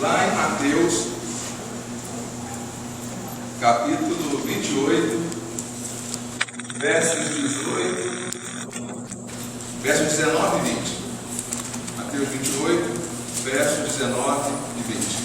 lá em Mateus, capítulo 28, versos 19 e 20. Mateus 28, versos 19 e 20.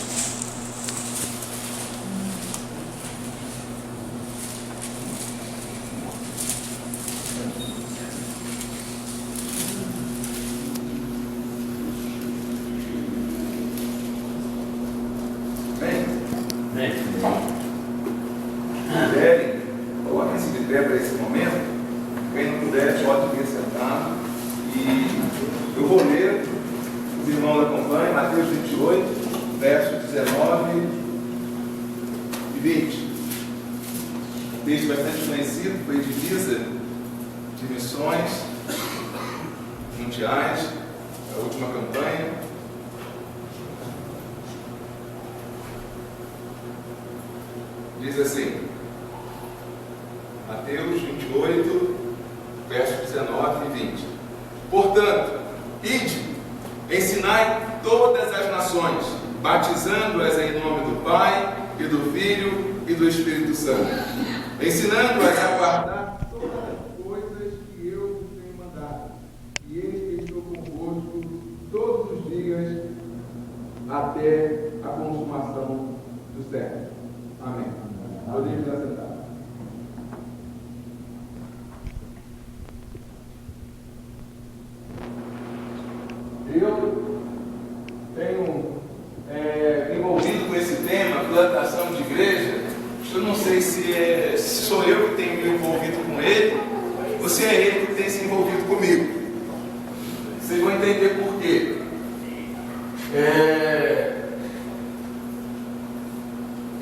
Puderem, coloquem-se de pé para esse momento. Quem não puder, pode vir sentado. E eu vou ler, os irmãos acompanhem, Mateus 28, versos 19 e 20. Um texto bastante conhecido, foi divisa de missões mundiais, a última campanha. Diz assim, Mateus 28, versos 19 e 20. Portanto, ide, ensinai todas as nações, batizando-as em nome do Pai, e do Filho, e do Espírito Santo, ensinando-as a guardar todas as coisas que eu vos tenho mandado. E eis que estou convosco todos os dias, até a consumação do século. Amém. Podemos assentar. Eu tenho envolvido com esse tema, plantação de igreja. Eu não sei se sou eu que tenho me envolvido com ele, ou se é ele que tem se envolvido comigo. Vocês vão entender por quê.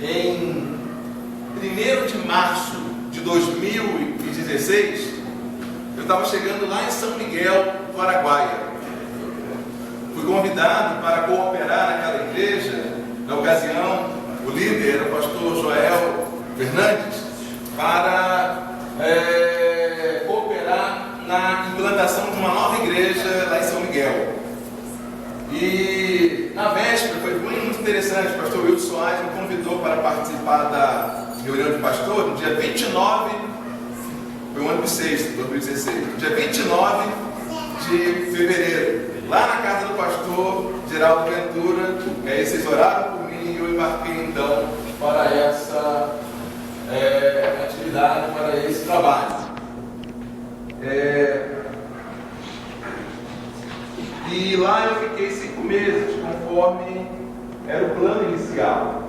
Em 1º de março de 2016, eu estava chegando lá em São Miguel do Araguaia. Fui convidado para cooperar naquela igreja. Na ocasião, o líder era o pastor Joel Fernandes, para cooperar na implantação de uma nova igreja lá em São Miguel. E na véspera foi muito interessante. O pastor Wilson Soares me convidou para participar da reunião de pastor no dia 29, foi o ano bissexto, 2016, no dia 29 de fevereiro, lá na casa do pastor Geraldo Ventura. E aí vocês oraram por mim e eu embarquei então para essa atividade, para esse trabalho. E lá eu fiquei 5 meses, conforme era o plano inicial.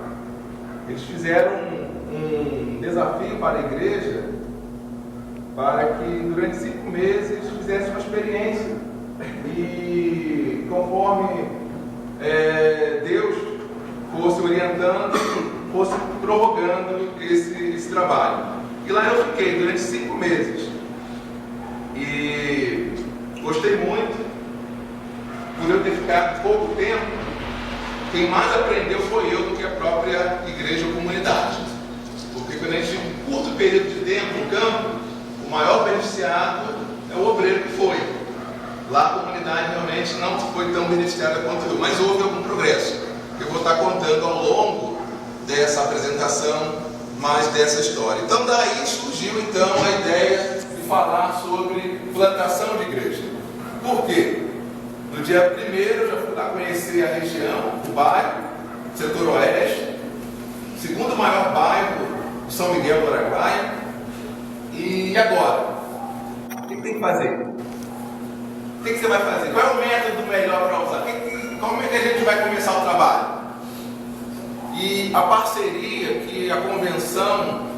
Eles fizeram um desafio para a igreja, para que durante 5 meses fizesse uma experiência. E conforme Deus fosse orientando, fosse prorrogando esse trabalho. E lá eu fiquei durante 5 meses. E gostei muito. Por eu ter ficado pouco tempo, quem mais aprendeu foi eu do que a própria igreja ou comunidade. Porque quando a gente tem um curto período de tempo no campo, o maior beneficiado é o obreiro que foi. Lá a comunidade realmente não foi tão beneficiada quanto eu, mas houve algum progresso. Eu vou estar contando ao longo dessa apresentação mais dessa história. Então daí surgiu então a ideia de falar sobre plantação de igreja. Por quê? No dia 1º eu já fui lá conhecer a região, o bairro, setor oeste, segundo maior bairro, São Miguel do Araguaia. E agora? O que tem que fazer? O que você vai fazer? Qual é o método melhor para usar? Como é que a gente vai começar o trabalho? E a parceria que a convenção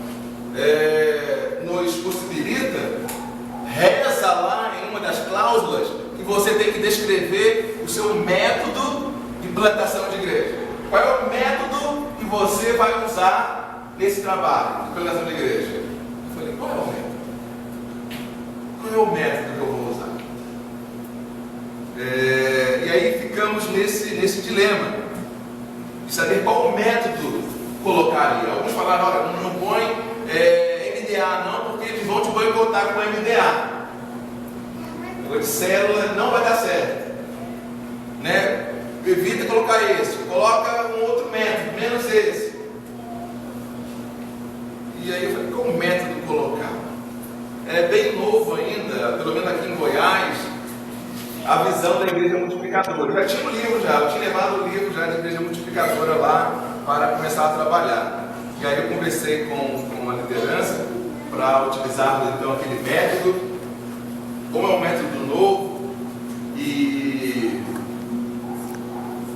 nos possibilita, reza lá em uma das cláusulas que você tem que descrever o seu método de plantação de igreja. Qual é o método que você vai usar nesse trabalho de plantação de igreja? Eu falei, qual é o método? Qual é o método que eu vou usar? E aí ficamos nesse dilema de saber qual o método colocar ali. Alguns falaram, olha, não põe MDA não, porque eles vão te boicotar com MDA. De célula não vai dar certo, né? evita colocar esse, coloca um outro método, menos esse. E aí eu falei, qual método colocar? É bem novo ainda, pelo menos aqui em Goiás, a visão da igreja multiplicadora. Eu já tinha um livro eu tinha levado o livro já de igreja multiplicadora lá para começar a trabalhar. E aí eu conversei com a liderança para utilizar então aquele método. Como é um método novo e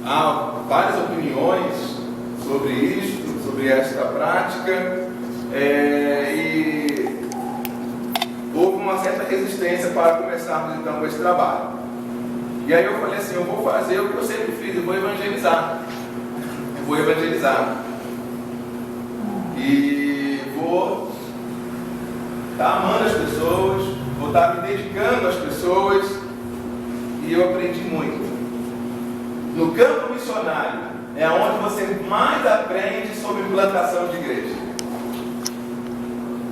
há várias opiniões sobre isto, sobre esta prática, e houve uma certa resistência para começarmos então com esse trabalho. E aí eu falei assim, eu vou fazer o que eu sempre fiz, eu vou evangelizar. E vou estar amando as pessoas, vou estar me dedicando às pessoas, e eu aprendi muito. No campo missionário é onde você mais aprende sobre implantação de igreja.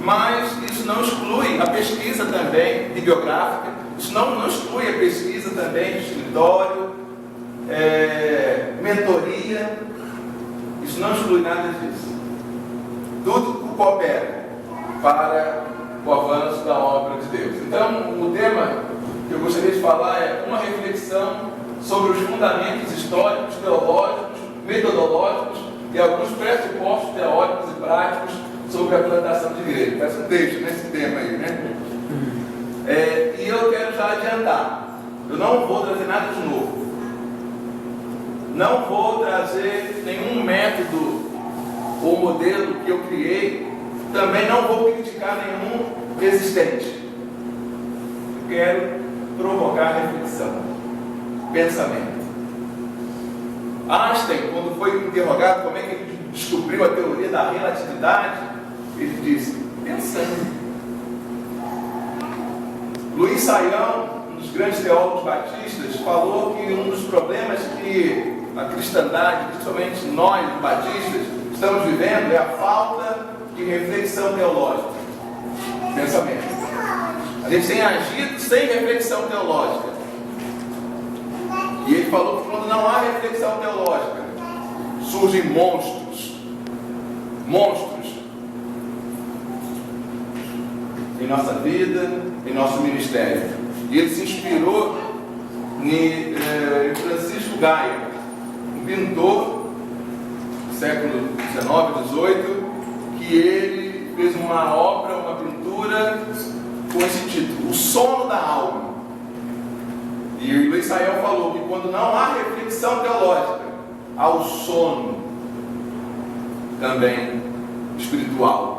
Mas isso não exclui a pesquisa também bibliográfica, isso não exclui a pesquisa também de escritório, mentoria, isso não exclui nada disso. Tudo coopera para o avanço da obra de Deus. Então, o tema que eu gostaria de falar é uma reflexão sobre os fundamentos históricos, teológicos, metodológicos e alguns pressupostos teóricos e práticos sobre a plantação de igreja. Parece um texto nesse tema aí, né? E eu quero já adiantar, eu não vou trazer nada de novo. Não vou trazer nenhum método ou modelo que eu criei. Também não vou criticar nenhum existente. Eu quero provocar reflexão, pensamento. Einstein, quando foi interrogado como é que ele descobriu a teoria da relatividade, ele disse, pensando. Luiz Saião, um dos grandes teólogos batistas, falou que um dos problemas que a cristandade, principalmente nós batistas, estamos vivendo é a falta de reflexão teológica, pensamento. A gente tem agido sem reflexão teológica. E ele falou que quando não há reflexão teológica, surgem monstros em nossa vida, em nosso ministério. E ele se inspirou em Francisco Gaia, um pintor do século XIX, XVIII, que ele fez uma obra, uma pintura com esse título, O Sono da Alma. E o Luiz Saião falou que quando não há reflexão teológica, há o sono também espiritual.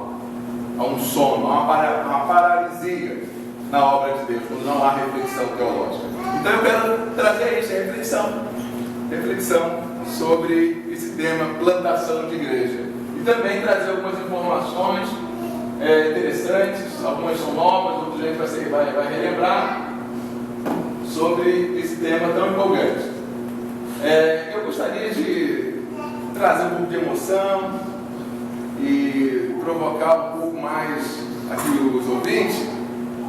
Há um sono, há uma paralisia na obra de Deus, quando não há reflexão teológica. Então eu quero trazer isso, reflexão sobre esse tema, plantação de igreja. E também trazer algumas informações interessantes, algumas são novas, outras a gente vai relembrar, sobre esse tema tão empolgante. Eu gostaria de trazer um pouco de emoção e provocar um pouco mais aqui os ouvintes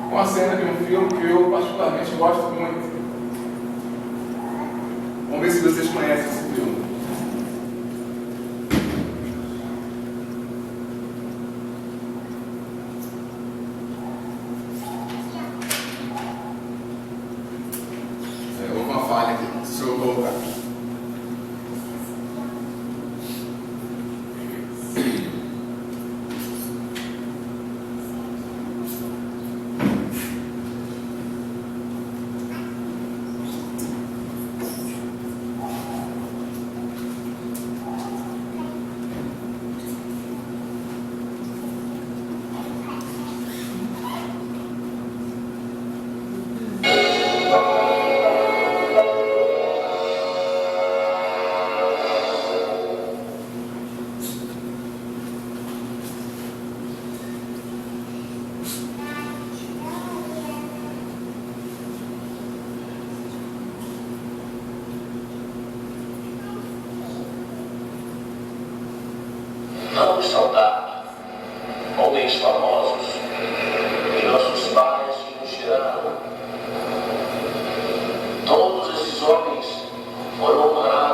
com a cena de um filme que eu particularmente gosto muito. Vamos ver se vocês conhecem esse filme. Houve uma falha aqui, se eu colocar. Vamos saudar homens famosos e nossos pais que nos tiraram. Todos esses homens foram honrados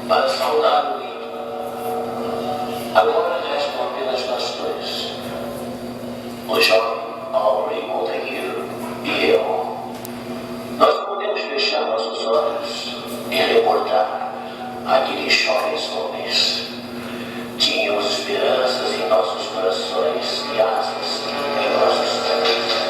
para saudar o lindo. Agora restam apenas nós dois, o jovem Henri Montague e eu. Nós podemos fechar nossos olhos e recordar aqueles jovens homens. Tínhamos esperanças em nossos corações e asas em nossos pés.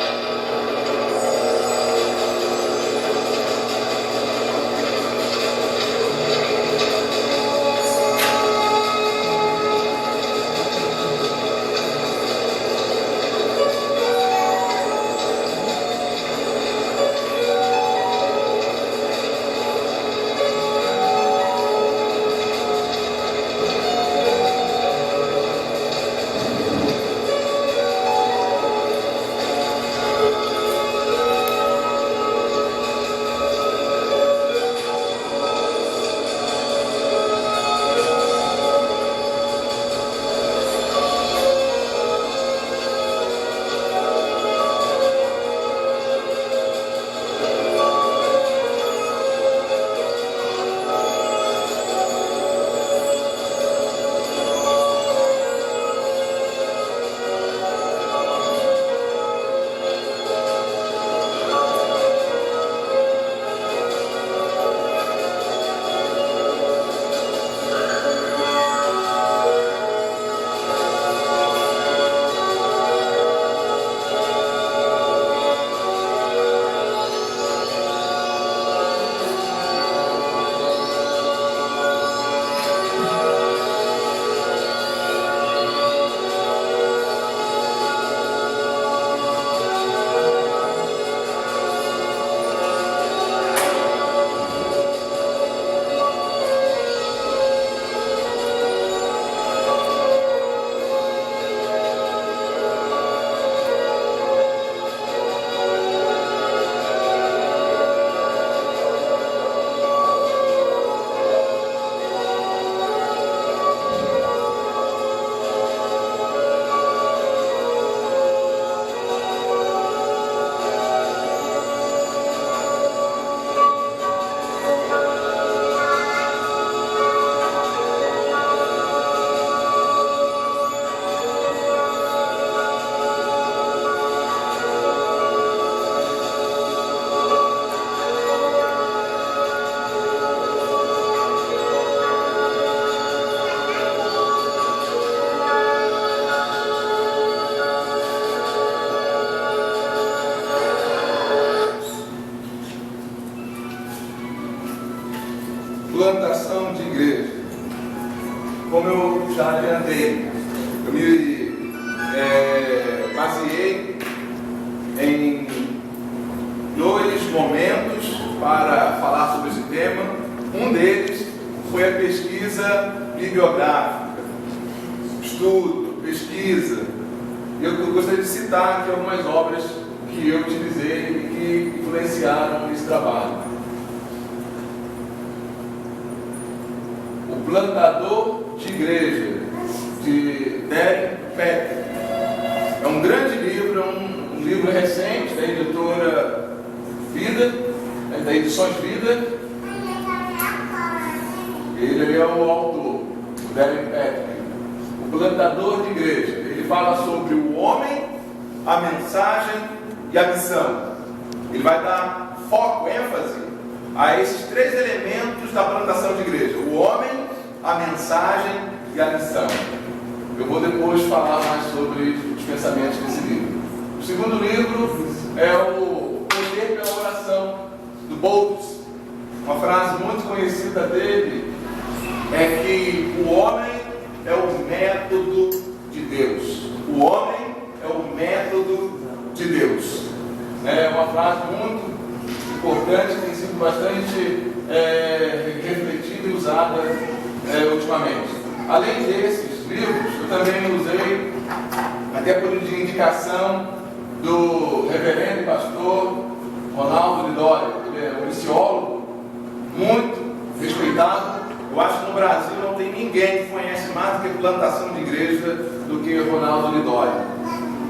Plantação de igreja. Como eu já adiantei, eu me baseei em 2 momentos para falar sobre esse tema. Um deles foi a pesquisa bibliográfica, estudo, pesquisa. Eu gostaria de citar aqui algumas obras que eu utilizei e que influenciaram esse trabalho. O Plantador de Igreja, de Derek Peck. É um grande livro, é um livro recente da editora Vida, da Edições Vida. Ele é o autor, o Derek Peck. O Plantador de Igreja. Ele fala sobre o homem, a mensagem e a missão. Ele vai dar foco, ênfase a esses 3 elementos da plantação de igreja: o homem, a mensagem e a missão. Eu vou depois falar mais sobre os pensamentos desse livro. O segundo livro é o Poder pela Oração, do Boltz. Uma frase muito conhecida dele é que o homem é o método de Deus. O homem é o método de Deus. É uma frase muito importante, tem sido bastante refletida e usada ultimamente. Além desses livros, eu também usei, até por indicação do reverendo e pastor Ronaldo Lidório. Ele é um missiólogo muito respeitado. Eu acho que no Brasil não tem ninguém que conhece mais do que plantação de igreja do que Ronaldo Lidório.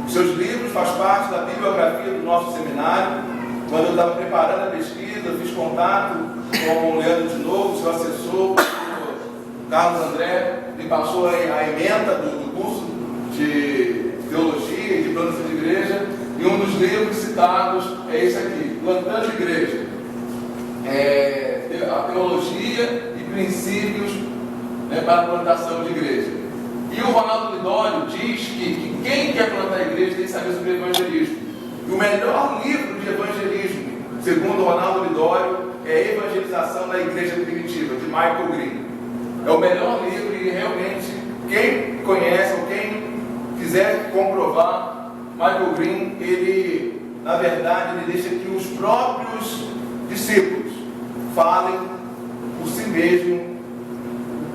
Os seus livros fazem parte da bibliografia do nosso seminário. Quando eu estava preparando a pesquisa, eu fiz contato com o Leandro de Novo, seu assessor, Carlos André me passou a ementa do curso de teologia e de plantação de igreja, e um dos livros citados é esse aqui, Plantando Igreja. A teologia e princípios, né, para a plantação de igreja. E o Ronaldo Lidório diz que quem quer plantar igreja tem que saber sobre evangelismo. E o melhor livro de evangelismo, segundo o Ronaldo Lidório, é Evangelização da Igreja Primitiva, de Michael Green. É o melhor livro e realmente quem conhece ou quem quiser comprovar, Michael Green, ele, na verdade, ele deixa que os próprios discípulos falem por si mesmo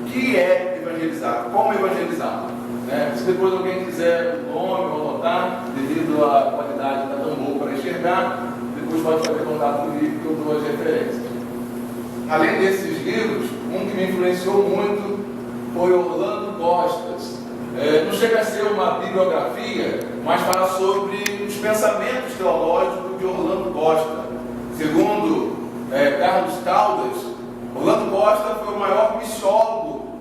o que é evangelizar, como evangelizar. Né? Se depois alguém quiser o nome ou anotar, devido à qualidade da tão boa para enxergar, depois pode fazer contato comigo que eu dou as referências. Além desses livros, um que me influenciou muito foi Orlando Costas. Não chega a ser uma bibliografia, mas fala sobre os pensamentos teológicos de Orlando Costa. Segundo Carlos Caldas, Orlando Costa foi o maior missiólogo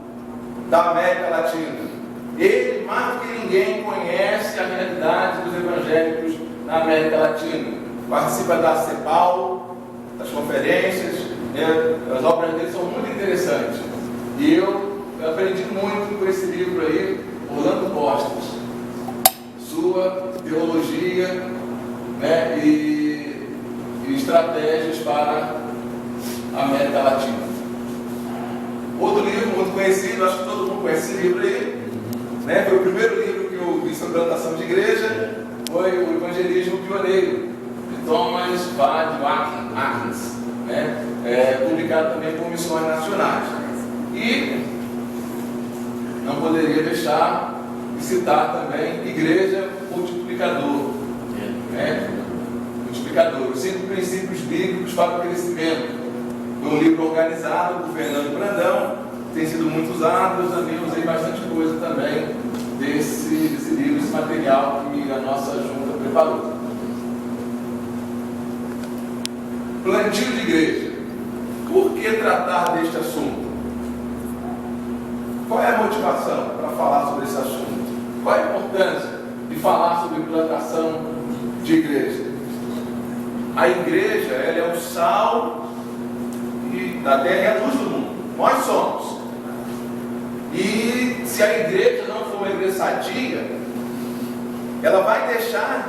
da América Latina. Ele, mais do que ninguém, conhece a realidade dos evangélicos na América Latina. Participa da CEPAL, das conferências, as obras dele são muito interessantes. E eu aprendi muito com esse livro aí, Orlando Costas. Sua teologia, né, e estratégias para a América Latina. Outro livro muito conhecido, acho que todo mundo conhece esse livro aí, né? Foi o primeiro livro que eu vi sobre plantação de igreja, foi o Evangelismo Pioneiro, de Thomas Vade Atkins, né? Publicado também por Missões Nacionais. E não poderia deixar de citar também Igreja Multiplicador, né? Multiplicador, os 5 princípios bíblicos para o crescimento. Foi um livro organizado por Fernando Brandão, tem sido muito usado, eu também usei bastante coisa também desse livro, esse material que a nossa junta preparou. Plantio de igreja. Por que tratar deste assunto? Qual é a motivação para falar sobre esse assunto? Qual é a importância de falar sobre plantação de igreja? A igreja, ela é o sal da terra e a luz do mundo. Nós somos. E se a igreja não for uma igreja sadia, ela vai deixar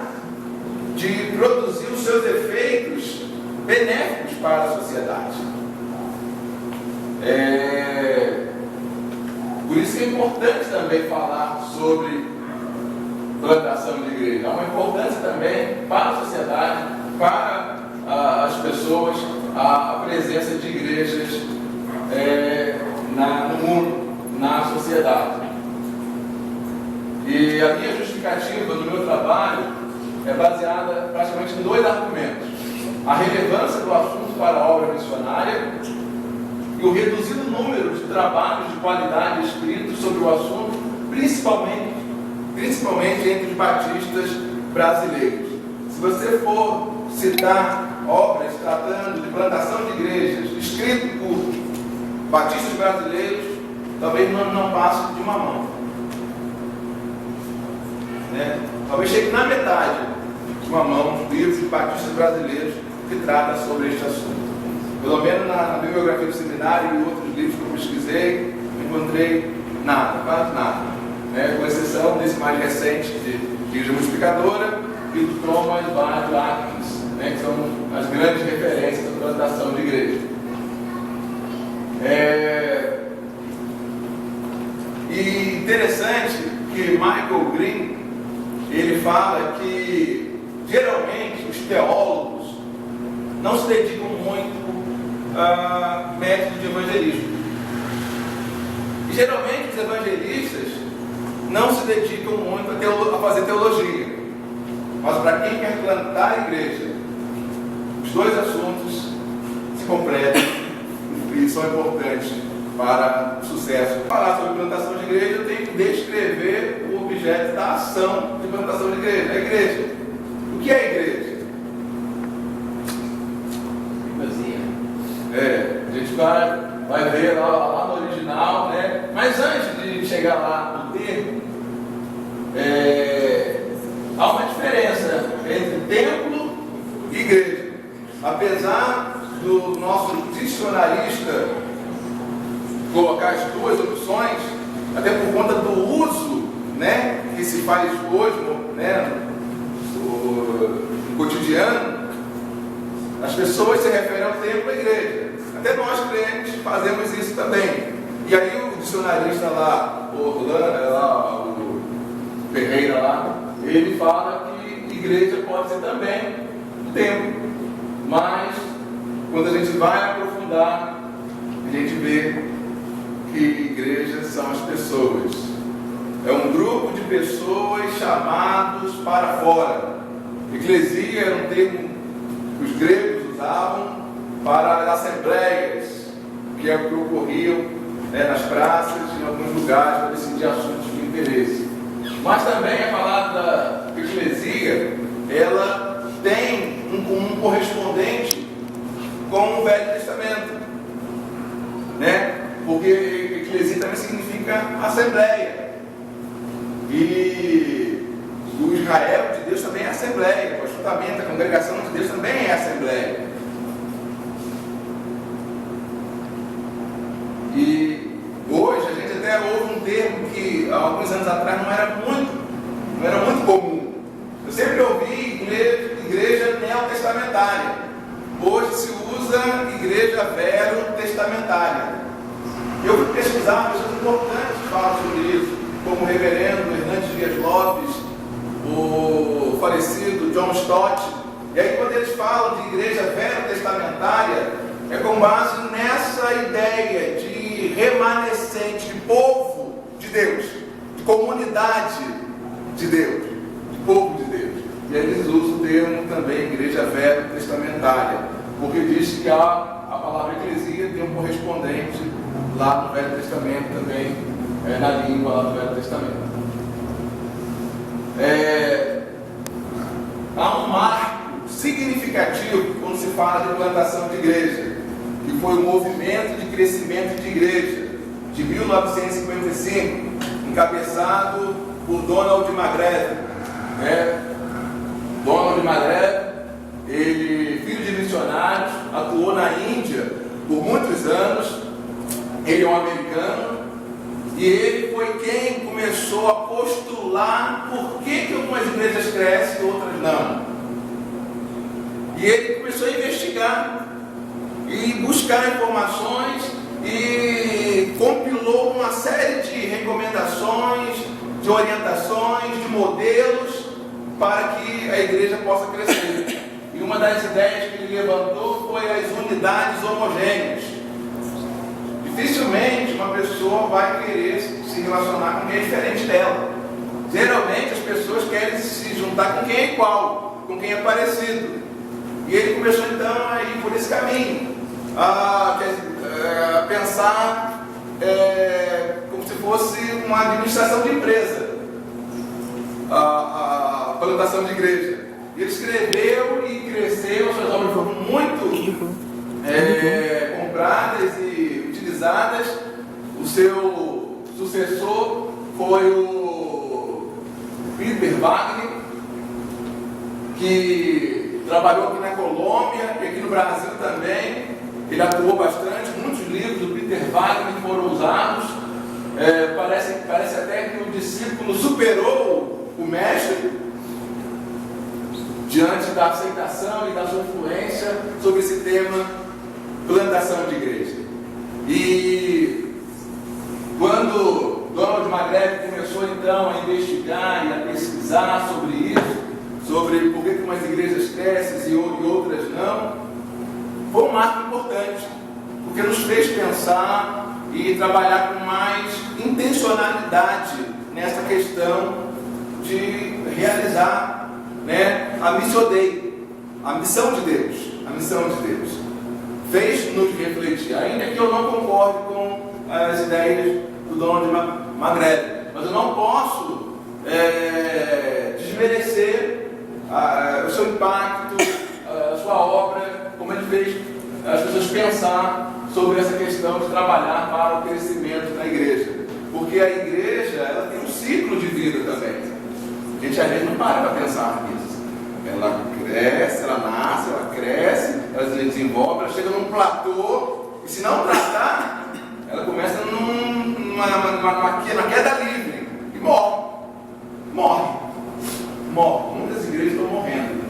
de produzir os seus efeitos benéficos para a sociedade. Por isso que é importante também falar sobre plantação de igreja. Há uma importância também para a sociedade, para as pessoas, a presença de igrejas no mundo, na sociedade. E a minha justificativa no meu trabalho é baseada praticamente em 2 argumentos: a relevância do assunto para a obra missionária e o reduzido número de trabalhos de qualidade escritos sobre o assunto, principalmente entre os batistas brasileiros. Se você for citar obras tratando de plantação de igrejas, escrito por batistas brasileiros, talvez não passe de uma mão, né? Talvez chegue na metade de uma mão de livros de batistas brasileiros que trata sobre este assunto. Pelo menos na bibliografia do seminário e outros livros que eu pesquisei, não encontrei nada, quase nada, né? Com exceção desse mais recente de Igreja Multiplicadora e do Thomas Vade Atkins, né? Que são as grandes referências da plantação de igreja. E interessante que Michael Green, ele fala que geralmente os teólogos não se dedicam muito a método de evangelismo. E geralmente os evangelistas não se dedicam muito a fazer teologia. Mas para quem quer plantar a igreja, os 2 assuntos se completam e são importantes para o sucesso. Para falar sobre plantação de igreja, eu tenho que descrever o objeto da ação de plantação de igreja, a igreja. O que é a igreja? A gente vai ver lá no original, né? dicionarista colocar as duas opções, até por conta do uso, né, que se faz hoje, né, no cotidiano. As pessoas se referem ao templo e à igreja. Até nós crentes fazemos isso também. E aí o dicionarista lá, o Ferreira lá, ele fala que igreja pode ser também o templo. Mas quando a gente vai aprofundar, a gente vê que igrejas são as pessoas. É um grupo de pessoas chamados para fora. Eclesia era um termo que os gregos usavam para as assembleias que ocorriam, né, nas praças, em alguns lugares, para decidir assuntos de interesse. Mas também a palavra eclesia, ela tem um correspondente com o Velho Testamento, né? Porque eclesia também significa assembleia. E o Israel de Deus também é assembleia. O ajuntamento, a congregação de Deus também é assembleia. E hoje a gente até ouve um termo que há alguns anos atrás não era muito comum. Eu sempre ouvi igreja neotestamentária. Hoje se usa igreja velho-testamentária. Eu fui pesquisar, pessoas importantes falam sobre isso, como o reverendo Hernandes Dias Lopes, o falecido John Stott. E aí quando eles falam de igreja velho-testamentária, é com base nessa ideia de remanescente, de povo de Deus, de comunidade de Deus, de povo de Deus. E aí eles usam o termo também igreja velho-testamentária, porque diz que a palavra eclesia tem um correspondente lá no Velho Testamento também, na língua lá do Velho Testamento. Há um marco significativo quando se fala de plantação de igreja, que foi o movimento de crescimento de igreja de 1955, encabeçado por Donald McGregor. Donald McGregor, ele, filho de missionários, atuou na Índia por muitos anos. Ele é um americano e ele foi quem começou a postular por que algumas igrejas crescem e outras não. E ele começou a investigar e buscar informações e compilou uma série de recomendações, de orientações, de modelos para que a igreja possa crescer. E uma das ideias que ele levantou foi as unidades homogêneas. Dificilmente uma pessoa vai querer se relacionar com quem é diferente dela. Geralmente as pessoas querem se juntar com quem é igual, com quem é parecido. E ele começou então a ir por esse caminho, a pensar como se fosse uma administração de empresa, a plantação de igreja. Ele escreveu e cresceu, suas obras foram muito compradas e utilizadas. O seu sucessor foi o Peter Wagner, que trabalhou aqui na Colômbia e aqui no Brasil também. Ele atuou bastante, muitos livros do Peter Wagner foram usados. Parece até que o discípulo superou o mestre diante da aceitação e da sua influência sobre esse tema, plantação de igreja. E quando Donald McGregor começou então a investigar e a pesquisar sobre isso, sobre por que umas igrejas crescem e outras não, foi um marco importante, porque nos fez pensar e trabalhar com mais intencionalidade nessa questão de realizar, a Missio Dei, a missão de Deus, fez-nos refletir, ainda que eu não concorde com as ideias do Donald McGregor, mas eu não posso desmerecer o seu impacto, a sua obra, como ele fez as pessoas pensar sobre essa questão de trabalhar para o crescimento da igreja, porque a igreja ela tem um ciclo de vida também. A gente às vezes não para pensar nisso. Ela cresce, ela nasce, ela cresce, ela se desenvolve, ela chega num platô E se não tratar, ela começa numa queda livre e morre. Muitas igrejas estão morrendo,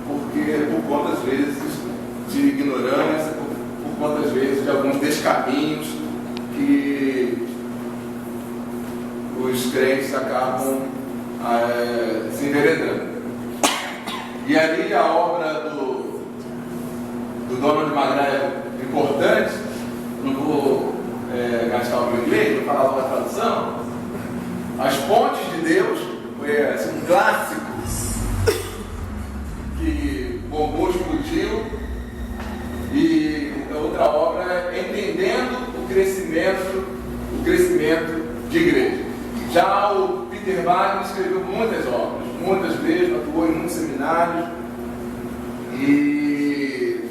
porque por conta, às vezes, de ignorância, por conta, às vezes, de alguns descaminhos que os crentes acabam se enveredando. E ali a obra do Donald McGregor, importante, não vou gastar o meu inglês, vou falar uma tradução. As Pontes de Deus foi assim, um clássico que bombou, explodiu. E a outra obra é Entendendo o crescimento de igreja. Já o Peter Wagner escreveu muitas obras, muitas vezes, atuou em muitos seminários. E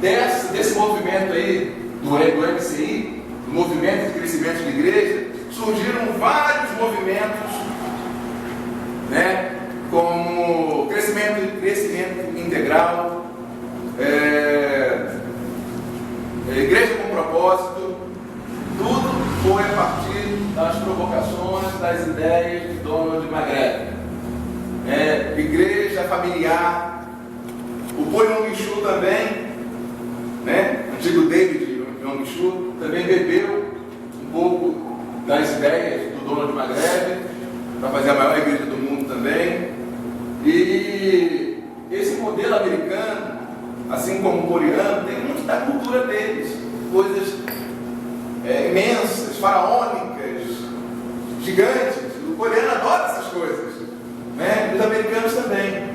desse movimento aí, do MCI, do movimento de crescimento de igreja, surgiram vários movimentos, né, como crescimento integral, igreja com propósito. Tudo foi a partir das provocações, das ideias de Donald McGregor. Igreja familiar. O Po Yong Shu também, né, antigo David Yong Shu, também bebeu um pouco das ideias do Donald McGregor para fazer a maior igreja do mundo também. E esse modelo americano, assim como o coreano, tem muito da cultura deles, coisas imensas, faraônicas, gigantes. O coreano adora essas coisas, né? E os americanos também.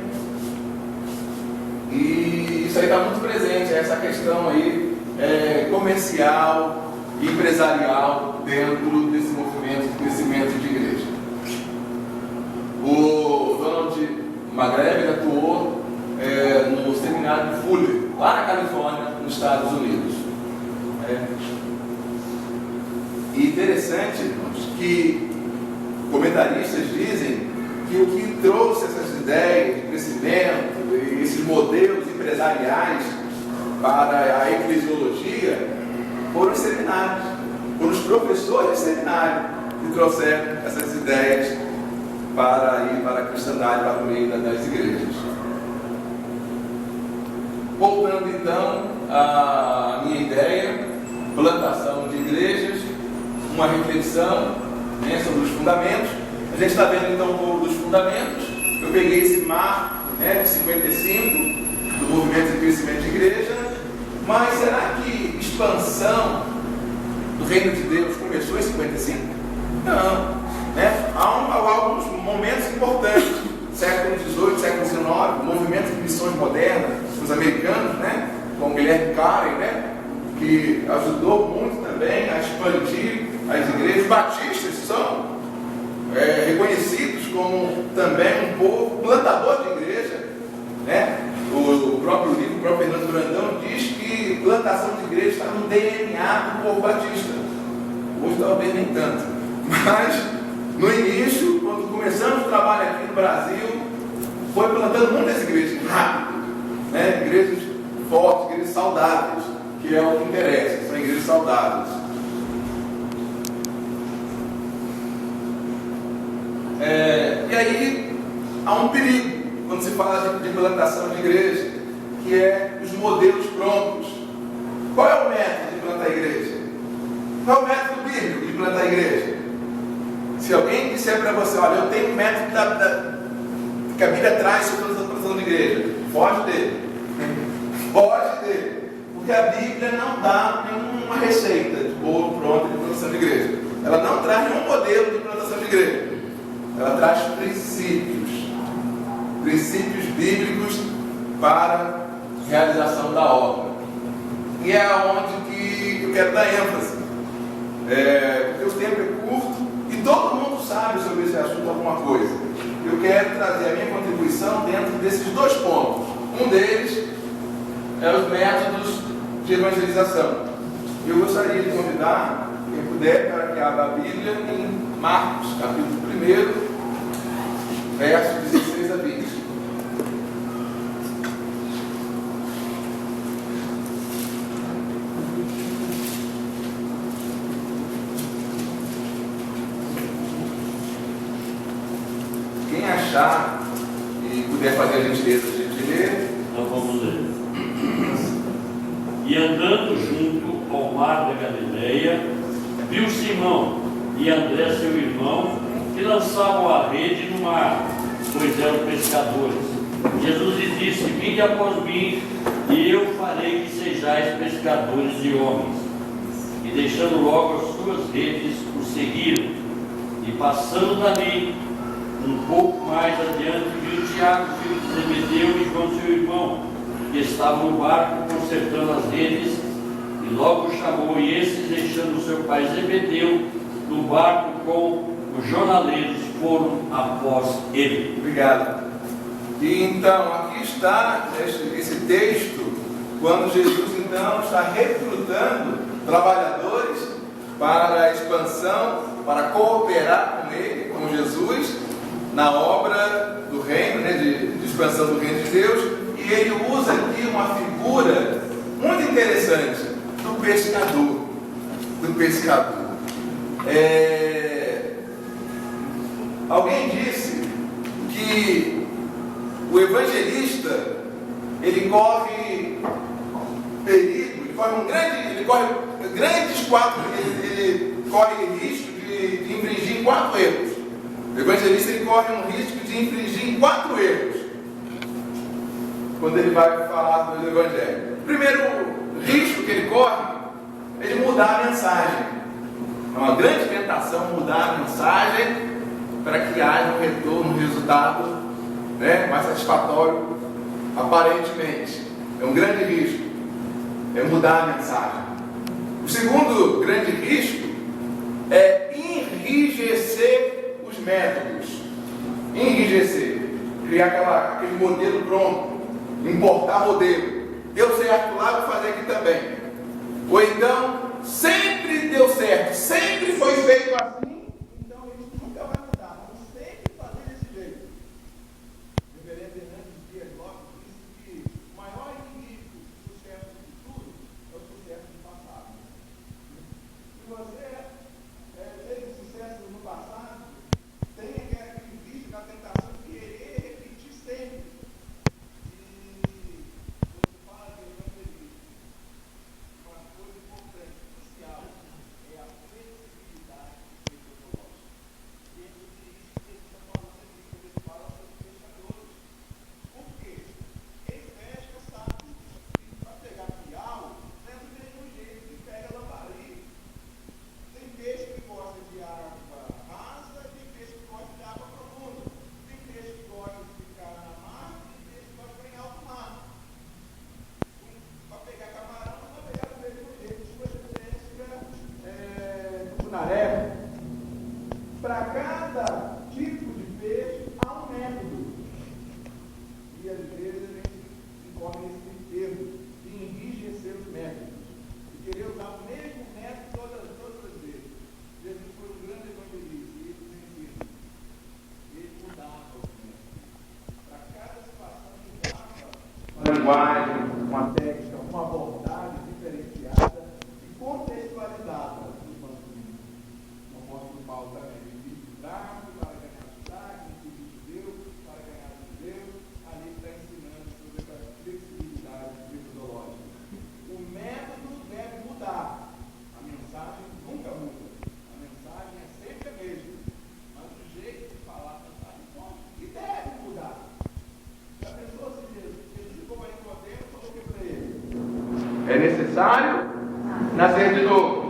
E isso aí está muito presente, essa questão aí comercial e empresarial dentro desse movimento de crescimento de igreja. O Donald McGregor atuou no seminário de Fuller, lá na Califórnia, nos Estados Unidos. E interessante, irmãos, que comentaristas dizem que o que trouxe essas ideias de crescimento, esses modelos empresariais para a eclesiologia, foram os seminários, foram os professores de seminário que trouxeram essas ideias para a cristandade, para o meio das igrejas. Voltando então à minha ideia, plantação de igrejas, uma reflexão, né, sobre os fundamentos. A gente está vendo então um pouco dos fundamentos. Eu peguei esse marco, né, de 55 do movimento de crescimento de igreja. Mas será que expansão do reino de Deus começou em 55? Não, né? Há alguns momentos importantes, século XVIII, século XIX, movimento de missões modernas, os americanos, né, com Guilherme Carey, né, que ajudou muito também a expandir as igrejas. Batistas são reconhecidos como também um povo plantador de igreja, né? O próprio livro, o próprio Fernando Brandão diz que plantação de igreja está no DNA do povo batista. Hoje talvez nem tanto, mas no início, quando começamos o trabalho aqui no Brasil, foi plantando muitas igrejas rápido, né? Igrejas fortes, igrejas saudáveis, que é o que interessa, são igrejas saudáveis. E aí há um perigo quando se fala de plantação de igreja, que é os modelos prontos. Qual é o método de plantar igreja? Qual é o método bíblico de plantar igreja? Se alguém disser para você, olha, eu tenho um método que a Bíblia traz sobre a plantação de igreja, foge dele. Foge dele. Porque a Bíblia não dá nenhuma receita de bolo pronto de plantação de igreja. Ela não traz nenhum modelo de plantação de igreja. Ela traz princípios bíblicos para a realização da obra. E é onde que eu quero dar ênfase. Porque o tempo é curto e todo mundo sabe sobre esse assunto alguma coisa. Eu quero trazer a minha contribuição dentro desses dois pontos. Um deles é os métodos de evangelização. Eu gostaria de convidar quem puder para que abra a Bíblia em Marcos, capítulo 1, versos 16 a 20. achar e puder fazer a gentileza de ler. Então vamos ler. E andando junto ao mar da Galileia, viu Simão e André, seu irmão, que lançavam a rede no mar, pois eram pescadores. Jesus lhes disse: vinde após mim, e eu farei que sejais pescadores de homens. E deixando logo as suas redes, o seguiram. E passando dali, um pouco mais adiante, viu Tiago, filho de Zebedeu, e João, seu irmão, que estavam no barco consertando as redes, e logo chamou, e esses, deixando seu pai Zebedeu no barco com os jornaleiros, foram após ele. Obrigado. E então, aqui está esse texto, quando Jesus então está recrutando trabalhadores para a expansão, para cooperar com ele, com Jesus, na obra do reino, né, de expansão do reino de Deus. E ele usa aqui uma figura muito interessante do pescador. Alguém disse que o evangelista ele corre perigo, ele corre risco de infringir 4 erros. O evangelista ele corre um risco de infringir 4 erros quando ele vai falar do evangelho. O primeiro risco que ele corre é de mudar a mensagem. É uma grande tentação mudar a mensagem para que haja um retorno, um resultado, né, mais satisfatório, aparentemente. É um grande risco, é mudar a mensagem. O segundo grande risco é enrijecer os métodos. Enrijecer, criar aquele modelo pronto, importar modelo. Deu certo lá, vou fazer aqui também. Ou então, sempre deu certo, sempre foi feito assim, então isso nunca vai mudar. Vamos sempre fazer desse jeito. O reverendo Hernandes Dias Lopes disse que o maior inimigo do sucesso do futuro é o sucesso do passado. Se você teve sucesso no passado, tem aquele vício da tentação de querer repetir sempre. Para cada tipo de peixe há um método. E às vezes a gente incorre nesse erro de enrijecer os métodos. E querer usar o mesmo método todas as vezes. Jesus foi um grande evangelista e ele nos ensina. Ele mudava os métodos. Para cada situação mudava uma linguagem, uma técnica, uma abordagem diferenciada e contextualizada. O apóstolo Paulo também. Para ganhar cidade, para ganhar judeu, ali está ensinando sobre essa flexibilidade metodológica. O método deve mudar, a mensagem nunca muda, a mensagem é sempre a mesma, mas o jeito de falar a mensagem pode e deve mudar. Já pensou se Jesus ficou aí com Deus, falou o que para ele? É necessário nascer de novo.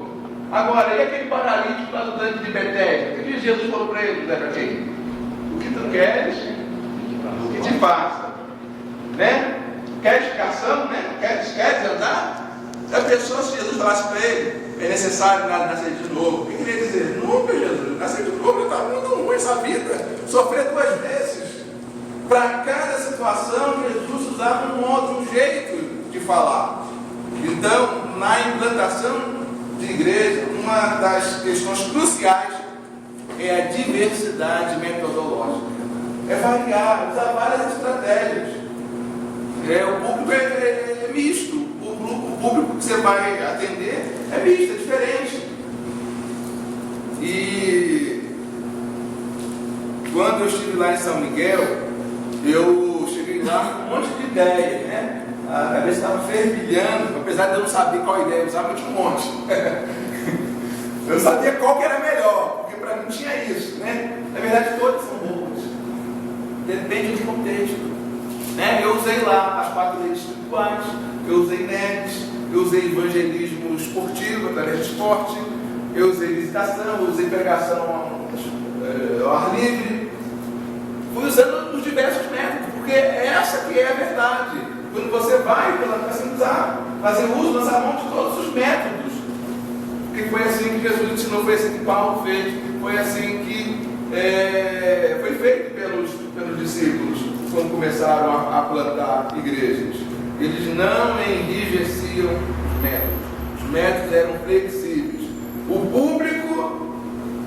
Agora, e aquele paralítico lá do tanque de Betesda? O que Jesus falou para ele? Para mim? O que tu queres, que te faça. Né? Queres ficação? Né? Queres andar? A pessoa, se Jesus falasse para ele, é necessário nascer de novo. O que queria dizer? Nunca, Jesus. Nascer de novo está muito ruim essa vida. Sofrer 2 vezes. Para cada situação, Jesus usava um jeito de falar. Então, na implantação de igreja, uma das questões cruciais é a diversidade metodológica. É variar, usar várias estratégias. O público é misto. O público que você vai atender é misto, é diferente. E quando eu estive lá em São Miguel, eu cheguei lá com um monte de ideia, né? A cabeça estava fervilhando, apesar de eu não saber qual ideia eu usava, eu tinha um monte. Eu não sabia qual que era melhor, porque para mim tinha isso, né? Na verdade, todas são boas. Depende do contexto. Né? Eu usei lá as 4 leis espirituais, eu usei NEDs, eu usei evangelismo esportivo, através de esporte, eu usei visitação, eu usei pregação ao ar livre. Fui usando os diversos métodos, porque essa que é a verdade. Quando você vai fazer uso, lançar mão de todos os métodos. Porque foi assim que Jesus ensinou, foi assim que Paulo fez, foi assim que foi feito pelos discípulos quando começaram a plantar igrejas. Eles não enrijeciam os métodos. Os métodos eram flexíveis. O público,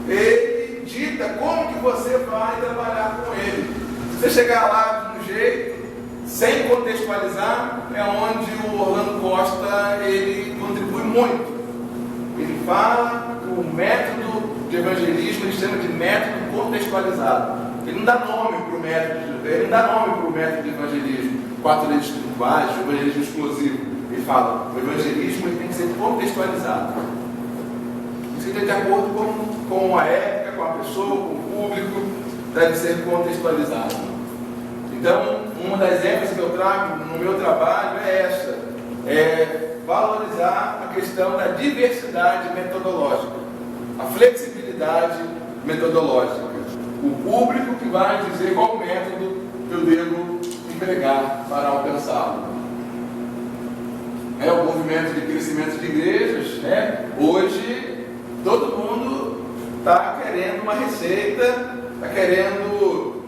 ele dita como que você vai trabalhar com ele. Se você chegar lá de um jeito, sem contextualizar, é onde o Orlando Costa ele contribui muito. Ele fala que o método de evangelismo ele chama de método contextualizado. Ele não dá nome para o método, ele não dá nome para o método de evangelismo, 4 leis espirituais, o evangelismo explosivo. Ele fala, o evangelismo ele tem que ser contextualizado. Isso é de acordo com a época, com a pessoa, com o público, deve ser contextualizado. Então, uma das ênfases que eu trago no meu trabalho é essa, valorizar a questão da diversidade metodológica, a flexibilidade metodológica. O público que vai dizer qual método eu devo empregar para alcançá-lo. O movimento de crescimento de igrejas, hoje todo mundo está querendo uma receita, está querendo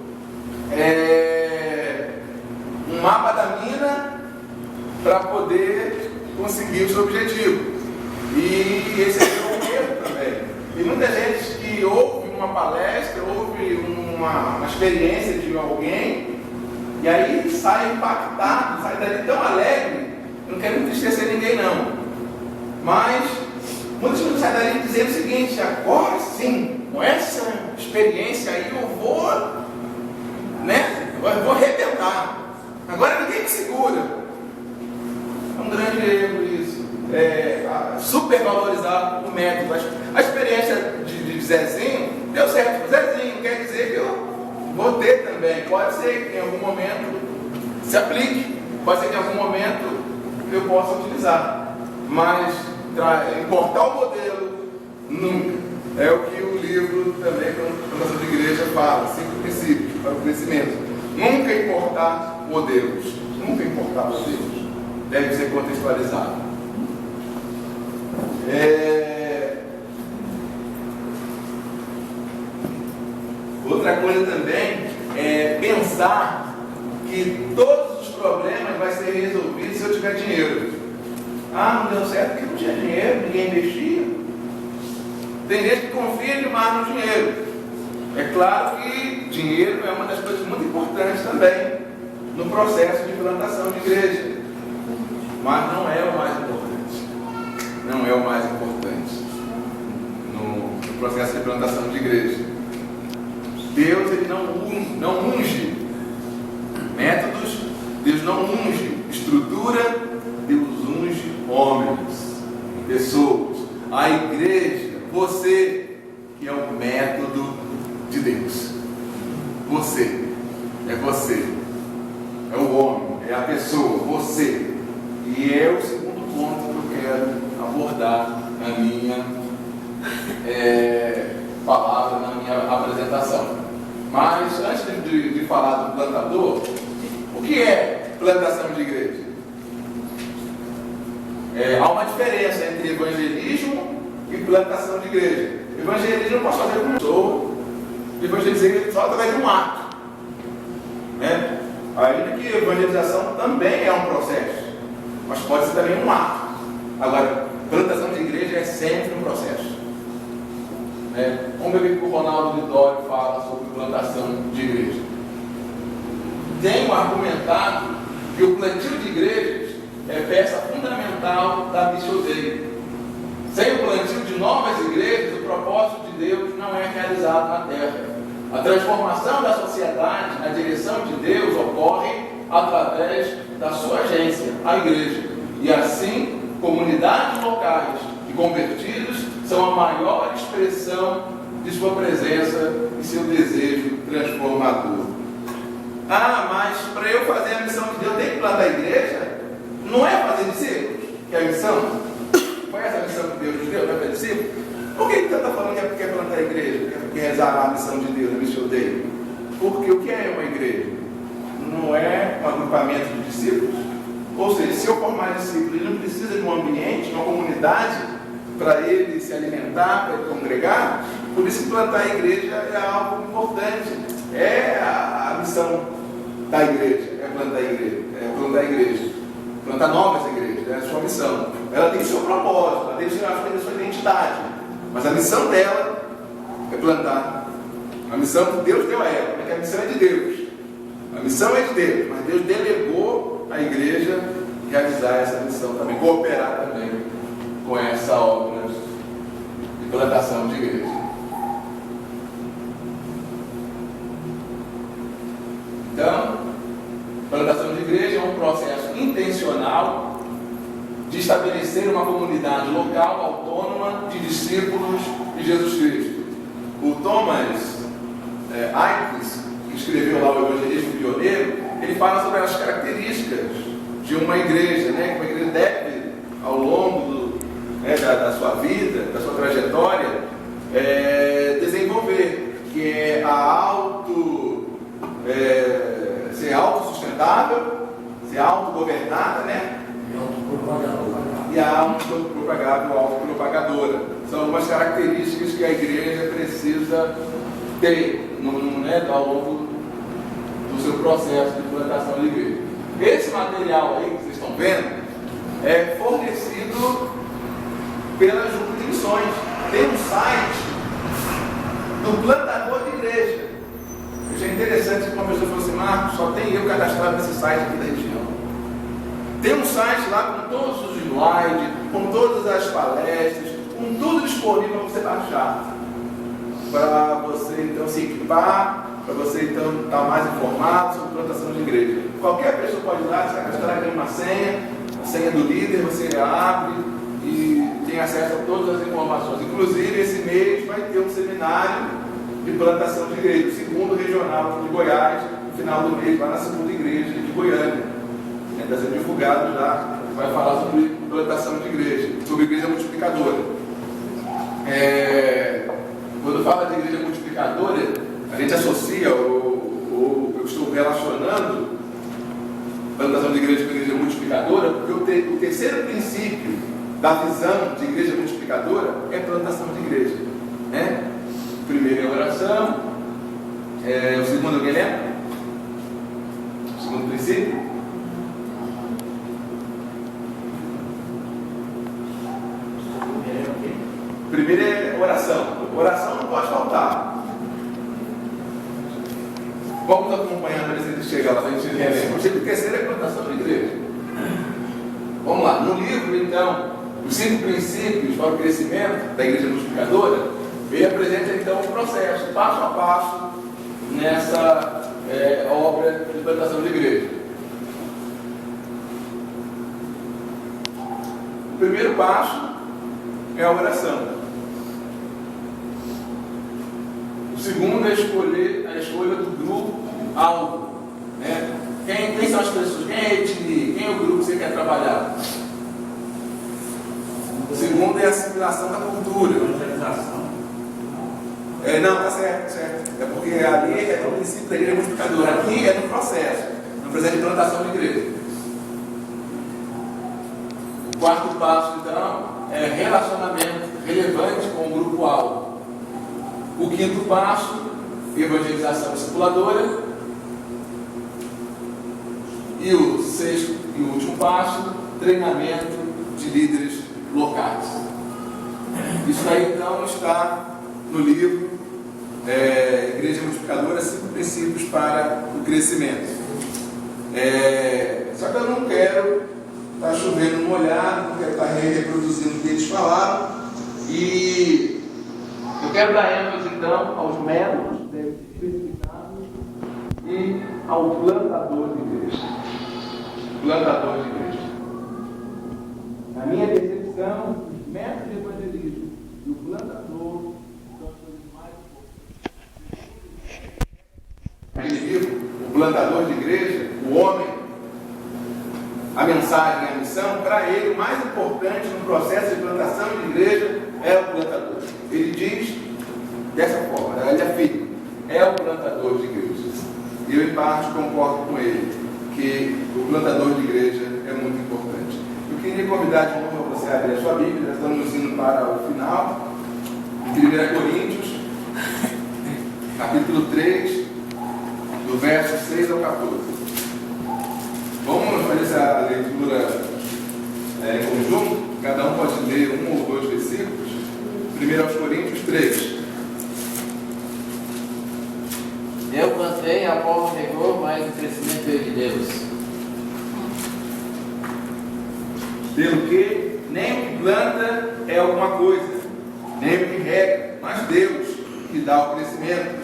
um mapa da mina para poder conseguir o seu objetivo. E esse é o erro também. E muita gente que ouve uma palestra, ouve uma experiência de alguém, e aí sai impactado, sai dali tão alegre. Eu não quero entristecer ninguém não, mas muitas pessoas saem dali dizendo o seguinte: agora sim, com essa experiência aí eu vou arrebentar, agora ninguém me segura. É um grande erro isso, supervalorizar o método. A experiência de Zezinho deu certo. Zezinho quer dizer que eu vou ter também. Pode ser que em algum momento se aplique, pode ser que em algum momento eu possa utilizar, mas importar o modelo nunca. É o que o livro também, a nossa igreja fala, 5 princípios para o crescimento. Nunca importar modelos, deve ser contextualizado. Outra coisa também é pensar que todos os problemas vão ser resolvidos se eu tiver dinheiro. Não deu certo porque não tinha dinheiro, ninguém investia. Tem gente que confia demais no dinheiro. É claro que dinheiro é uma das coisas muito importantes também no processo de plantação de igreja, mas não é o mais importante. Não é o mais importante no processo de plantação de igreja. Deus ele não unge métodos, Deus não unge estrutura, Deus unge homens, pessoas. A igreja, você que é o método de Deus. Você, é o homem, é a pessoa, você. E é o segundo ponto que eu quero abordar na minha palavra, na minha apresentação. Mas antes de falar do plantador, o que é plantação de igreja? Há uma diferença entre evangelismo e plantação de igreja. Evangelismo eu posso fazer com pessoa, evangelizar só através de um ato. Ainda que evangelização também é um processo, mas pode ser também um ato. Agora, plantação de igreja é sempre um processo. Vamos ver o que o Ronaldo Lidório fala sobre plantação de igreja. Tenho argumentado que o plantio de igrejas é peça fundamental da Mission Day. Sem o plantio de novas igrejas, o propósito de Deus não é realizado na terra. A transformação da sociedade na direção de Deus ocorre através da sua agência, a igreja. E assim, comunidades locais e convertidos são a maior expressão de sua presença e seu desejo transformador. Ah, mas para eu fazer a missão de Deus, eu tenho que plantar a igreja? Não é fazer discípulos, que é a missão? Qual é essa missão que Deus nos deu? Não é fazer discípulos? Por que você está falando que é porque plantar a igreja? Que é rezar a missão de Deus, a missão dele? Porque o que é uma igreja? Não é um agrupamento de discípulos? Ou seja, se eu formar discípulos, ele não precisa de um ambiente, uma comunidade para ele se alimentar, para ele congregar. Por isso que plantar a igreja é algo importante. É a missão da igreja, é plantar a igreja, plantar novas igrejas, é a sua missão. Ela tem o seu propósito, ela tem a sua identidade, mas a missão dela é plantar. A missão que Deus deu a ela, porque a missão é de Deus. A missão é de Deus, mas Deus delegou à igreja realizar essa missão também, cooperar também com essa obra de plantação de igreja. Então, plantação de igreja é um processo intencional de estabelecer uma comunidade local autônoma de discípulos de Jesus Cristo. O Thomas Aquinas, que escreveu lá o Evangelismo Pioneiro, ele fala sobre as características de uma igreja, né? Que uma igreja deve, ao longo da sua vida, da sua trajetória, desenvolver, que é ser autossustentável, ser autogovernada, né? E a autopropagadora. São algumas características que a igreja precisa ter ao longo do seu processo de plantação de igreja. Esse material aí que vocês estão vendo é fornecido pelas juntas de missões. Tem um site do plantador de igreja. Eu achei interessante que uma pessoa falou assim: Marcos, só tem eu cadastrado nesse site aqui da região. Tem um site lá com todos os slides, com todas as palestras, com tudo disponível para você baixar, para você então se equipar, para você então estar mais informado sobre plantação de igreja. Qualquer pessoa pode ir lá, você vai cadastrar aqui uma senha, a senha do líder, você abre e tem acesso a todas as informações. Inclusive, esse mês vai ter um seminário de plantação de igreja, o segundo regional de Goiás, no final do mês, lá na segunda igreja de Goiânia. Está sendo divulgado já, vai falar sobre plantação de igreja, sobre igreja multiplicadora. Quando fala de igreja multiplicadora, a gente associa, ou eu estou relacionando plantação de igreja com igreja multiplicadora, porque o terceiro princípio da visão de igreja multiplicadora é plantação de igreja. O primeiro é oração, o segundo, alguém lembra? O segundo princípio? Primeiro é oração. Oração não pode faltar. Vamos acompanhando para ver se chega lá, a gente relembra. O terceiro é a plantação da igreja. Vamos lá. No livro, então, os 5 princípios para o crescimento da igreja multiplicadora, ele apresenta então o processo, passo a passo, nessa obra de plantação de igreja. O primeiro passo é a oração. O segundo é a escolha do grupo-alvo. Quem são as pessoas? Quem é a etnia? Quem é o grupo que você quer trabalhar? O segundo é a assimilação da cultura. Não, está certo. É porque ali é o princípio da igreja multiplicadora. Aqui é no processo de plantação de igreja. O quarto passo, então, é relacionamento relevante com o grupo-alvo. O quinto passo, evangelização discipuladora. E o sexto e último passo, treinamento de líderes locais. Isso aí então está no livro Igreja Multiplicadora, 5 princípios para o crescimento. Só que eu não quero estar chovendo molhado, não quero estar reproduzindo o que eles falaram, e eu Eu quero dar ênfase então aos métodos que devem ser explicados e ao plantador de igreja. Plantador de igreja. Na minha percepção, os métodos de evangelismo e o plantador são as coisas mais importantes. O plantador de igreja, o homem, a mensagem, a missão, para ele o mais importante no processo de plantação de igreja é o plantador. Ele diz dessa forma, ele afirma, é o plantador de igrejas. E eu, em parte, concordo com ele, que o plantador de igreja é muito importante. Eu queria convidar de novo a você a abrir a sua Bíblia, nós estamos indo para o final, de 1 Coríntios, capítulo 3, do verso 6 ao 14. Vamos fazer essa leitura em conjunto? Cada um pode ler um ou dois versículos. 1 Coríntios 3. Eu plantei, Apolo regou, mas o crescimento veio de Deus. Pelo que nem o que planta é alguma coisa, nem o que rega, mas Deus que dá o crescimento.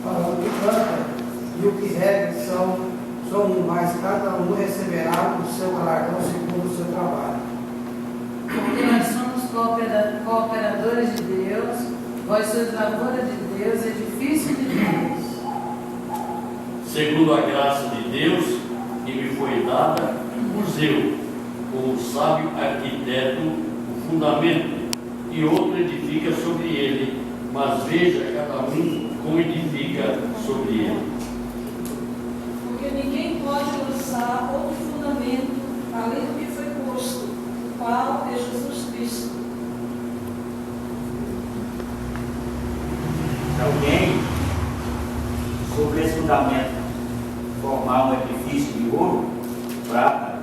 O que planta e o que rega são um, mas cada um receberá o seu galardão segundo o seu trabalho. Porque nós somos cooperadores de Deus, vós sois lavoura de Deus, edifício de Deus. Segundo a graça de Deus que me foi dada, pus eu, como sábio arquiteto, o fundamento, e outro edifica sobre ele, mas veja cada um como edifica sobre ele. Porque ninguém pode lançar outro fundamento além do que foi posto, o qual é Jesus Cristo. Se alguém, sobre esse fundamento, formar um edifício de ouro, prata,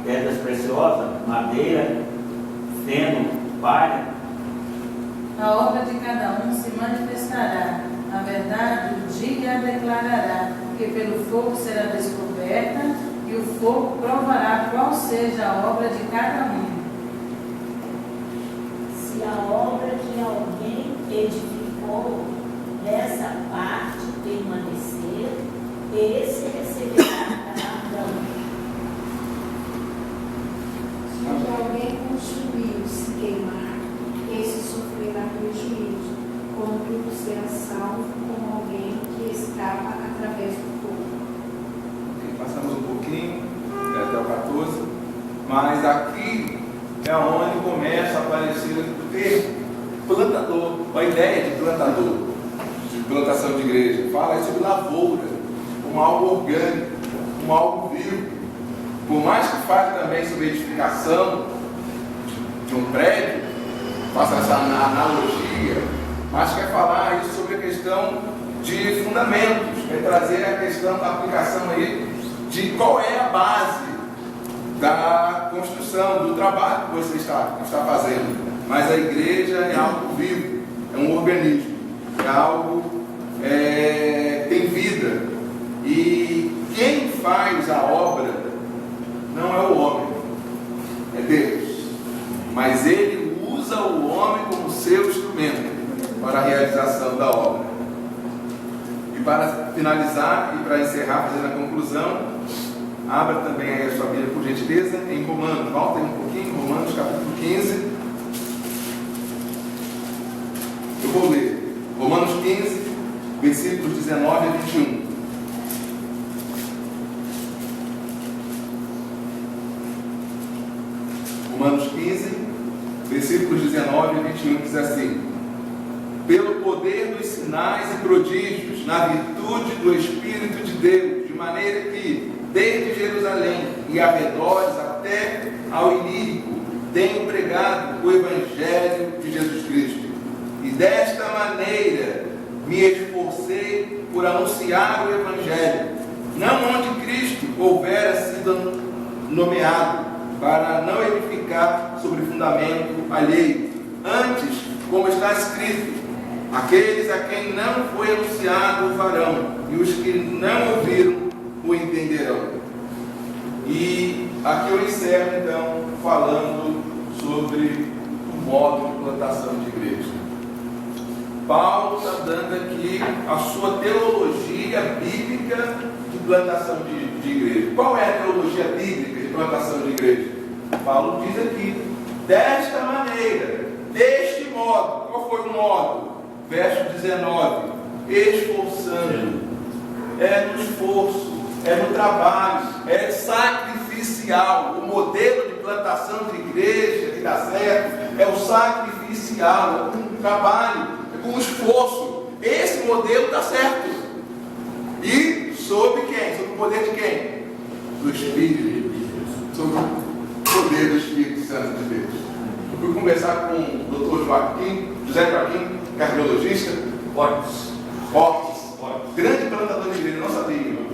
pedras preciosas, madeira, feno, palha, A obra de cada um se manifestará, a verdade o dia a declarará, porque pelo fogo será descoberta, e o fogo provará qual seja a obra de cada um. Se a obra de alguém edificou, nessa parte permanecer, esse receberá galardão. Se o que alguém construiu se queimar, esse sofrerá prejuízo, contudo será salvo como alguém que escapa através do fogo. Passamos um pouquinho, até o 14, mas aqui é onde começa a aparecer o termo plantador, a ideia de plantador, de plantação de igreja. Fala sobre lavoura, como algo orgânico, como algo vivo. Por mais que fale também sobre edificação de um prédio, faça essa analogia, mas quer falar isso sobre a questão de fundamentos, quer trazer a questão da aplicação aí de qual é a base da construção, do trabalho que você está fazendo. Mas a igreja é algo vivo, é um organismo, é algo tem vida. E quem faz a obra não é o homem, é Deus. Mas ele usa o homem como seu instrumento para a realização da obra. E para finalizar e para encerrar, fazendo a conclusão, abra também aí a sua Bíblia, por gentileza, em Romanos. Volta aí um pouquinho, Romanos capítulo 15. Eu vou ler Romanos 15, versículos 19 a 21. Romanos 15, versículos 19 a 21, diz assim: pelo poder dos sinais e prodígios, na virtude do Espírito de Deus, de maneira que, desde Jerusalém e arredores até ao Ilírico, tenho pregado o Evangelho de Jesus Cristo. E desta maneira me esforcei por anunciar o Evangelho, não onde Cristo houvera sido nomeado, para não edificar sobre fundamento alheio. Antes, como está escrito, aqueles a quem não foi anunciado o farão, e os que não ouviram o entenderão. E aqui eu encerro então falando sobre o modo de plantação de igreja. Paulo está dando aqui a sua teologia bíblica de plantação de igreja. Qual é a teologia bíblica de plantação de igreja? Paulo diz aqui, desta maneira, deste modo. Qual foi o modo? Verso 19, esforçando. É no esforço, é no trabalho, é sacrificial. O modelo de plantação de igreja que dá certo é o sacrificial, é com trabalho, é com esforço. Esse modelo dá certo. E sob quem? Sob o poder de quem? Do Espírito. Sob o poder do Espírito Santo de Deus. Eu fui conversar com o Dr. José Joaquim, cardiologista, Fortes, grande plantador de igreja, não sabia.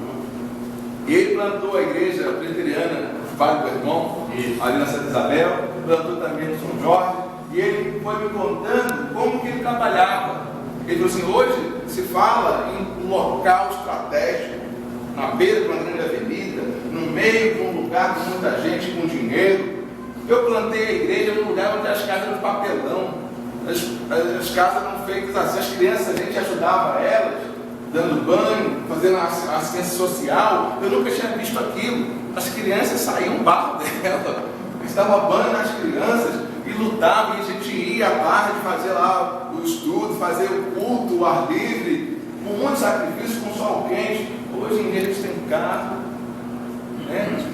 E ele plantou a igreja presbiteriana Vale do Irmão, ali na Santa Isabel, plantou também no São Jorge, e ele foi me contando como que ele trabalhava. Ele falou assim, hoje se fala em um local estratégico, na beira de uma grande avenida, no meio de um lugar com muita gente, com dinheiro. Eu plantei a igreja num lugar onde as casas eram de papelão, as casas eram feitas assim, as crianças, a gente ajudava elas, dando banho, fazendo assistência social. Eu nunca tinha visto aquilo. As crianças saíam barro dela, eles davam banho nas crianças e lutavam, e a gente ia à tarde fazer lá o estudo, fazer o culto, o ar livre, com muito sacrifício, com sol quente. Hoje em dia eles têm carro, né?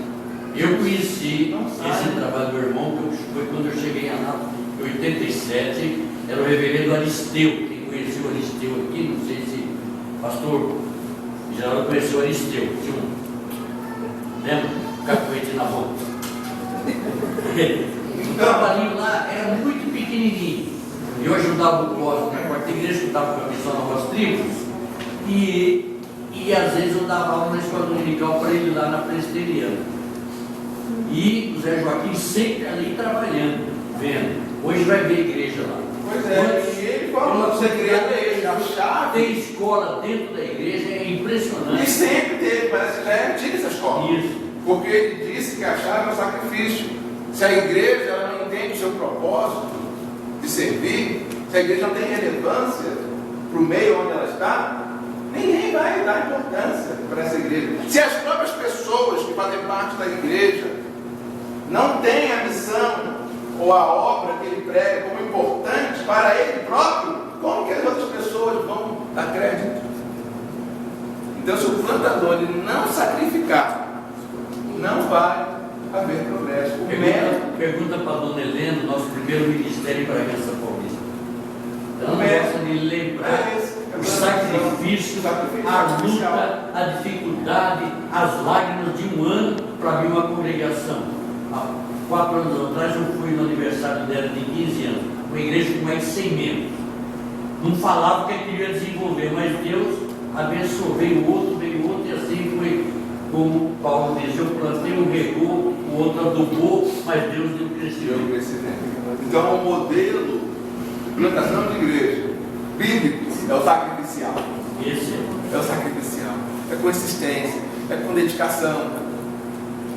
Eu conheci esse trabalho do irmão, que foi quando eu cheguei em Anápolis, em 87, era o reverendo Aristeu. Quem conheceu o Aristeu aqui, não sei se pastor já conheceu o Aristeu, tinha lembra? Capoeira na boca. O trabalhinho lá era muito pequenininho. Eu ajudava o Clóvis na quarta igreja, que estava com a missão Novas Tribos, e às vezes eu dava aula na escola dominical para ele lá na presbiteriana. E o Zé Joaquim sempre ali trabalhando, vendo. Hoje vai ver a igreja lá. Pois é, e ele falou que a igreja é a chave. Tem escola dentro da igreja, é impressionante. E sempre teve, parece que já é antiga essa escola. Isso. Porque ele disse que a chave é o sacrifício. Se a igreja ela não entende o seu propósito de servir, se a igreja não tem relevância para o meio onde ela está, ninguém vai dar importância para essa igreja. Se as próprias pessoas que fazem parte da igreja não têm a missão ou a obra que ele prega como importante para ele próprio, como que as outras pessoas vão dar crédito? Então, se o plantador ele não sacrificar, não vai haver progresso. Pergunta para a dona Helena, nosso primeiro ministério para a Bragança Paulista. Ela gosta de lembrar o sacrifício, a luta, a dificuldade, as lágrimas de um ano para abrir uma congregação. Há 4 anos atrás eu fui no aniversário dela de 15 anos, uma igreja com mais de 100 membros. Não falava o que queria desenvolver, mas Deus abençoou, veio outro, e assim foi. Como Paulo diz, eu plantei, um regou, o outro adubou, mas Deus deu crescimento. Então, o modelo de plantação de igreja bíblico é o sacrificial. Esse é o sacrificial. É consistência, é com dedicação.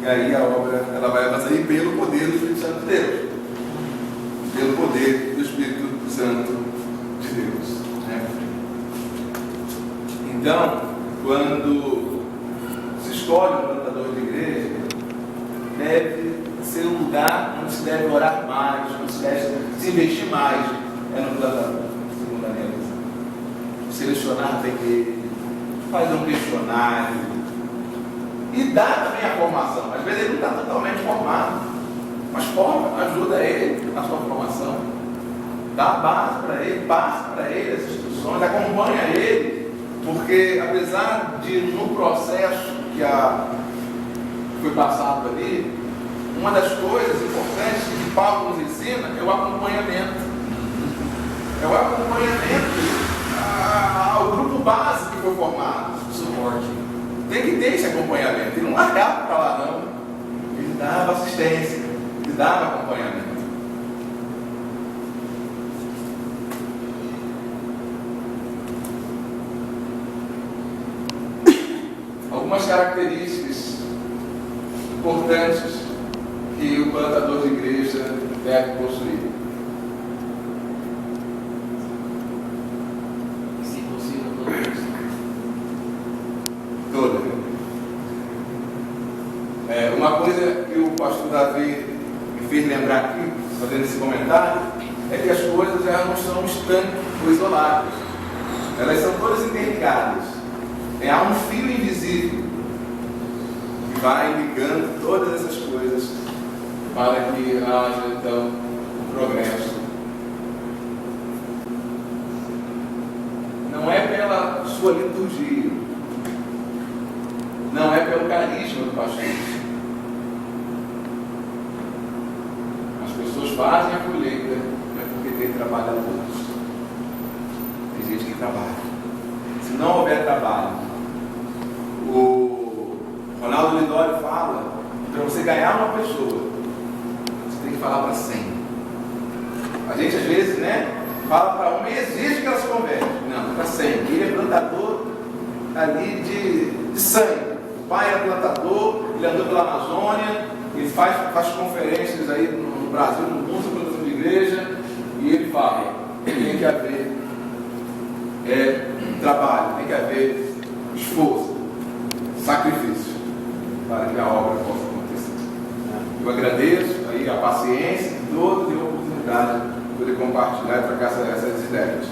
E aí a obra ela vai avançar pelo poder do Espírito Santo de Deus. Pelo poder do Espírito Santo de Deus. Né? Então, quando se escolhe um plantador de igreja, deve ser um lugar onde se deve orar mais, onde se deve se investir mais. É no plantador, segundo a minha visão. Selecionar bem ele, fazer um questionário e dar também a formação. Às vezes ele não está totalmente formado, mas ajuda ele na sua formação, dá a base para ele, passa para ele as instruções, acompanha ele, porque apesar de no processo que foi passado ali, uma das coisas importantes que Paulo nos ensina é o acompanhamento. É o acompanhamento ao grupo base que foi formado. suporte. Tem que ter esse acompanhamento. Ele não largava para lá, não. Ele dava assistência, ele dava acompanhamento. Algumas características importantes que o plantador de igreja deve possuir. pastor Davi me fez lembrar aqui, fazendo esse comentário, é que as coisas elas não são estanques ou isoladas. Elas são todas interligadas. Há um fio invisível que vai ligando todas essas coisas para que haja, então, um progresso. Não é pela sua liturgia, não é pelo carisma do pastor. As pessoas fazem a colheita porque tem trabalhadores. Tem gente que trabalha. Se não houver trabalho, o Ronaldo Lidório fala que para você ganhar uma pessoa, você tem que falar para 100. A gente às vezes, fala para uma e exige que ela se converte. Não, para 100. Ele é plantador ali de sangue. O pai era plantador, ele andou pela Amazônia, ele faz conferências aí no Brasil, no mundo, sobre plantando de igreja, e ele fala, tem que haver trabalho, tem que haver esforço, sacrifício, para que a obra possa acontecer. Eu agradeço aí a paciência de todos e a oportunidade de poder compartilhar e trocar essas ideias.